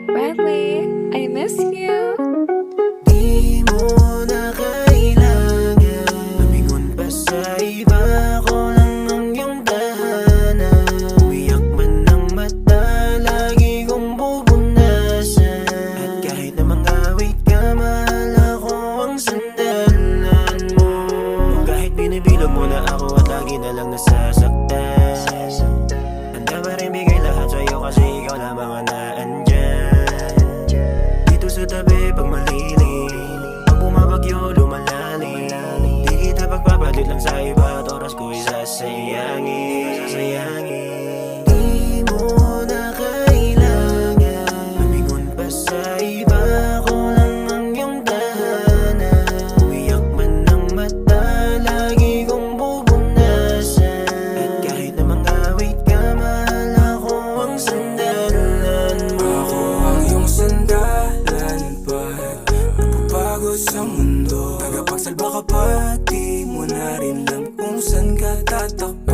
Bradley, I miss you. Di mo na kailangan lumingon pa sa iba, ako lang ang iyong tahanan. Umiyak man ng mata, lagi kong pupunasan. At kahit na mang-awit ka, mahal ako ang sandalan mo. O kahit binibilog mo na ako at lagi na lang nasasaktan, handa pa rin bigay lahat sa'yo kasi ikaw lamang ang naandyan. Dito sa tabi pag malilim, pag bumabagyo lumalalim, di kita pagpapalit lang sa iba at oras ko'y sasayangin. Di mo na kailangan lumingon pa sa iba, ako lang ang iyong tahanan. Umiyak man ng mata, lagi kong pupunasan. At kahit na mang-awit ka, mahal ako ang sandalan mo. Ako ang iyong sandalan, pag napapago sa mundo. Tagapagsalba ka pa, di mo na rin alam kung saan ka tatakbo.